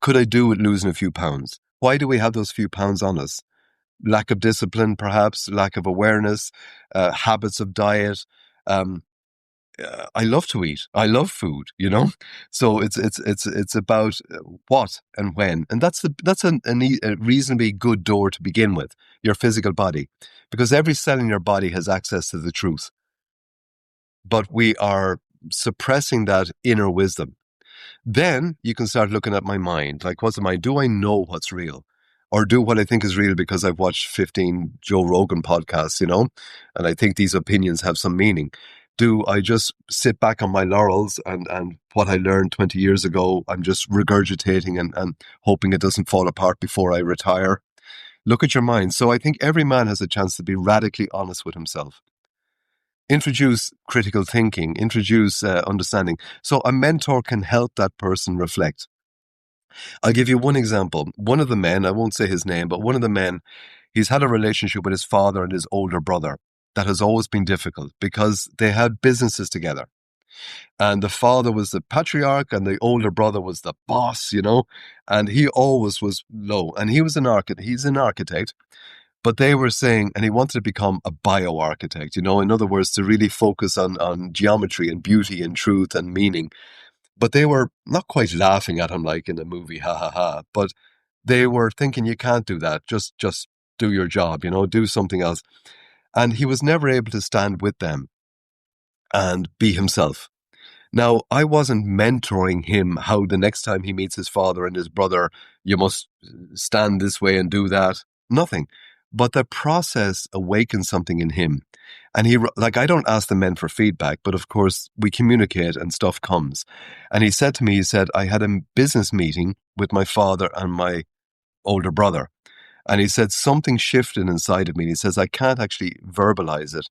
Could I do with losing a few pounds? Why do we have those few pounds on us? Lack of discipline, perhaps, lack of awareness, habits of diet. I love to eat. I love food, So it's about what and when, and that's a reasonably good door to begin with, your physical body, because every cell in your body has access to the truth, but we are suppressing that inner wisdom. Then you can start looking at my mind, like what's the mind? Do I know what's real? Or do what I think is real because I've watched 15 Joe Rogan podcasts, and I think these opinions have some meaning. Do I just sit back on my laurels and what I learned 20 years ago, I'm just regurgitating and hoping it doesn't fall apart before I retire? Look at your mind. So I think every man has a chance to be radically honest with himself. Introduce critical thinking, introduce understanding. So a mentor can help that person reflect. I'll give you one example. One of the men, I won't say his name, but one of the men, he's had a relationship with his father and his older brother that has always been difficult because they had businesses together. And the father was the patriarch and the older brother was the boss, and he always was low. And he was he's an architect, but they were saying, and he wanted to become a bioarchitect, in other words, to really focus on geometry and beauty and truth and meaning. But they were not quite laughing at him like in the movie, ha ha ha, but they were thinking, you can't do that. Just do your job, do something else. And he was never able to stand with them and be himself. Now, I wasn't mentoring him how the next time he meets his father and his brother, you must stand this way and do that. Nothing. But the process awakened something in him. And I don't ask the men for feedback, but of course we communicate and stuff comes. And he said to me, I had a business meeting with my father and my older brother. And he said, something shifted inside of me. He says, I can't actually verbalize it.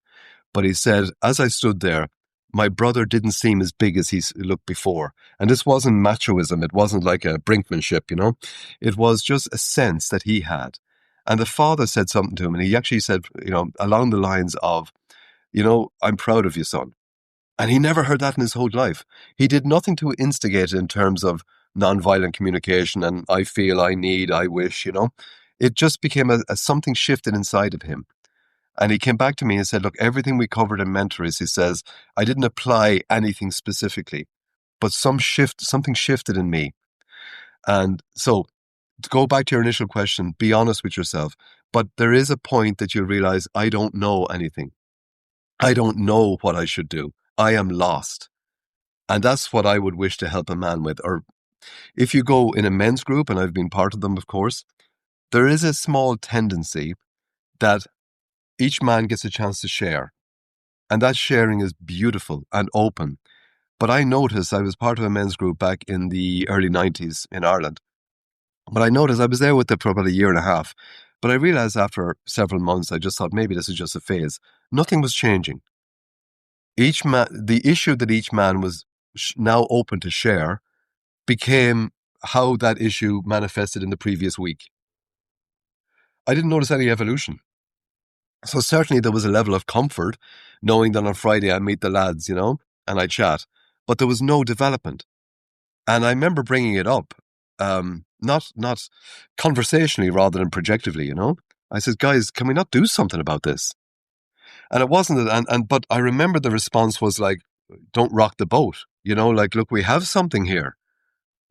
But he said, as I stood there, my brother didn't seem as big as he looked before. And this wasn't machoism. It wasn't like a brinkmanship, It was just a sense that he had. And the father said something to him. And he actually said, along the lines of, I'm proud of you, son. And he never heard that in his whole life. He did nothing to instigate it in terms of nonviolent communication and I feel, I need, I wish, It just became a something shifted inside of him. And he came back to me and said, look, everything we covered in Mentorus, he says, I didn't apply anything specifically, but something shifted in me. And so to go back to your initial question, be honest with yourself. But there is a point that you realize, I don't know anything. I don't know what I should do. I am lost. And that's what I would wish to help a man with. Or if you go in a men's group, and I've been part of them, of course, there is a small tendency that each man gets a chance to share. And that sharing is beautiful and open. But I noticed, I was part of a men's group back in the early 90s in Ireland. But I noticed I was there with them for about a year and a half. But I realized after several months, I just thought maybe this is just a phase. Nothing was changing. The issue that each man was now open to share became how that issue manifested in the previous week. I didn't notice any evolution. So certainly there was a level of comfort knowing that on Friday I meet the lads, and I chat, but there was no development. And I remember bringing it up, not conversationally rather than projectively, I said, guys, can we not do something about this? And it wasn't, but I remember the response was like, don't rock the boat, like, look, we have something here.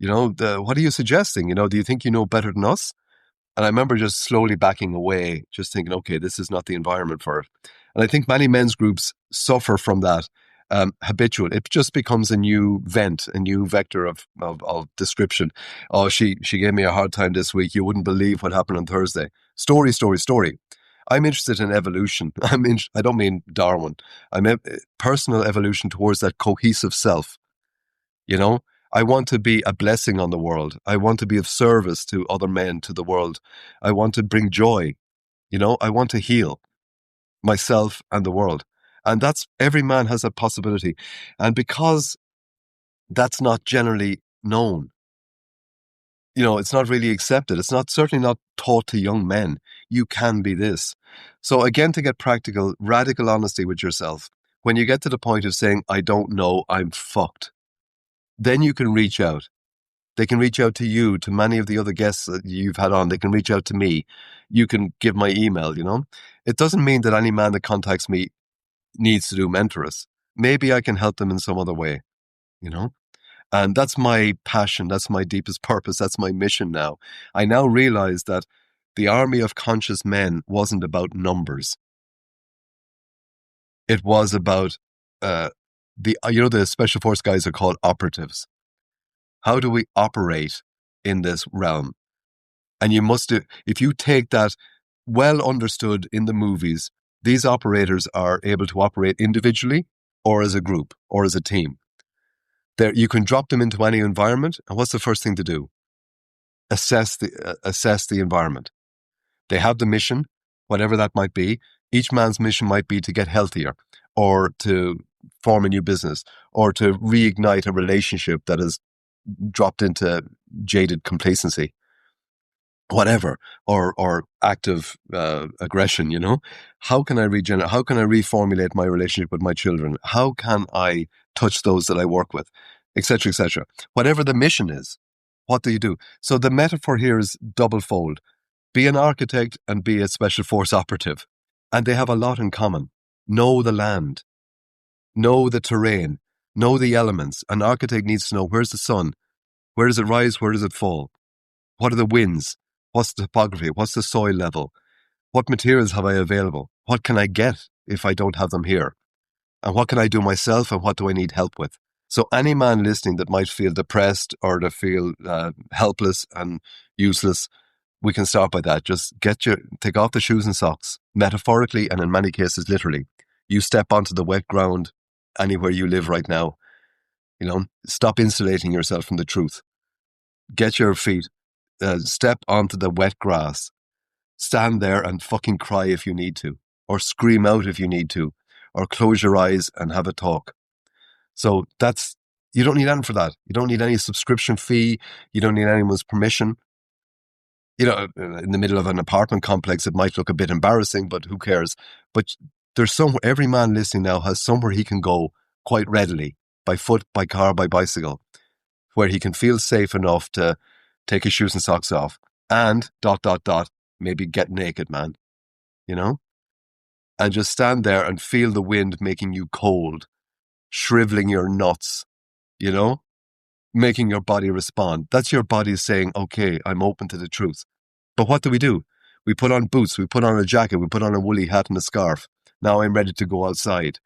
What are you suggesting? Do you think you know better than us? And I remember just slowly backing away, just thinking, okay, this is not the environment for it. And I think many men's groups suffer from that habitual. It just becomes a new vent, a new vector of description. Oh, she gave me a hard time this week. You wouldn't believe what happened on Thursday. Story, story, story. I'm interested in evolution. I don't mean Darwin. Personal evolution towards that cohesive self. I want to be a blessing on the world. I want to be of service to other men, to the world. I want to bring joy. I want to heal myself and the world. And every man has that possibility. And because that's not generally known, it's not really accepted. It's certainly not taught to young men. You can be this. So again, to get practical, radical honesty with yourself. When you get to the point of saying, I don't know, I'm fucked, then you can reach out. They can reach out to you, to many of the other guests that you've had on. They can reach out to me. You can give my email, It doesn't mean that any man that contacts me needs to do Mentorus. Maybe I can help them in some other way, And that's my passion. That's my deepest purpose. That's my mission now. I now realize that the army of conscious men wasn't about numbers. It was about the special force guys are called operatives. How do we operate in this realm? And you must do, if you take that well understood in the movies, these operators are able to operate individually or as a group or as a team. You can drop them into any environment. And what's the first thing to do? Assess the environment. They have the mission, whatever that might be. Each man's mission might be to get healthier or to form a new business or to reignite a relationship that has dropped into jaded complacency, whatever, or active aggression, How can I regenerate? How can I reformulate my relationship with my children? How can I touch those that I work with, etc., etc.? Whatever the mission is, what do you do? So the metaphor here is double-fold. Be an architect and be a special force operative. And they have a lot in common. Know the land. Know the terrain. Know the elements. An architect needs to know, where's the sun? Where does it rise? Where does it fall? What are the winds? What's the topography? What's the soil level? What materials have I available? What can I get if I don't have them here? And what can I do myself, and what do I need help with? So any man listening that might feel depressed or to feel helpless and useless, we can start by that. Just take off the shoes and socks, metaphorically and in many cases literally. You step onto the wet ground anywhere you live right now. Stop insulating yourself from the truth. Get your feet, step onto the wet grass. Stand there and fucking cry if you need to, or scream out if you need to, or close your eyes and have a talk. So you don't need anything for that. You don't need any subscription fee. You don't need anyone's permission. In the middle of an apartment complex, it might look a bit embarrassing, but who cares? But every man listening now has somewhere he can go quite readily, by foot, by car, by bicycle, where he can feel safe enough to take his shoes and socks off and ... maybe get naked, man, and just stand there and feel the wind making you cold, shriveling your nuts, making your body respond. That's your body saying, okay, I'm open to the truth. But what do? We put on boots, we put on a jacket, we put on a woolly hat and a scarf. Now I'm ready to go outside.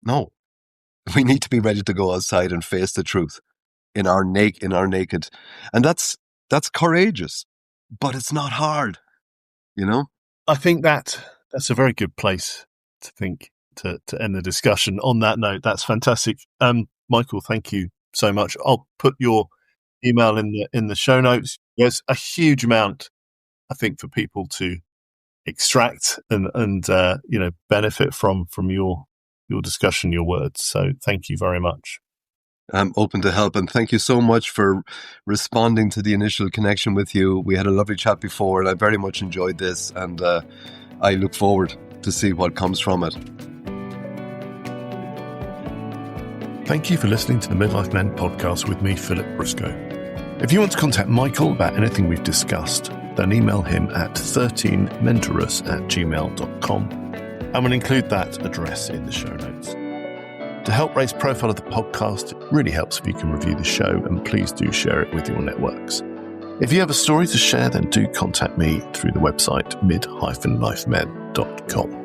No, we need to be ready to go outside and face the truth in our naked. And that's courageous, but it's not hard, I think that's a very good place to end the discussion on that note. That's fantastic. Michael, thank you so much. I'll put your email in the show notes. There's a huge amount, I think, for people to extract and benefit from your discussion, your words. So thank you very much. I'm open to help. And thank you so much for responding to the initial connection with you. We had a lovely chat before, and I very much enjoyed this. And I look forward to see what comes from it. Thank you for listening to the Midlife Men podcast with me, Philip Briscoe. If you want to contact Michael about anything we've discussed, then email him at 13mentorus@gmail.com, and we'll include that address in the show notes. To help raise profile of the podcast, it really helps if you can review the show, and please do share it with your networks. If you have a story to share, then do contact me through the website mid-lifemen.com.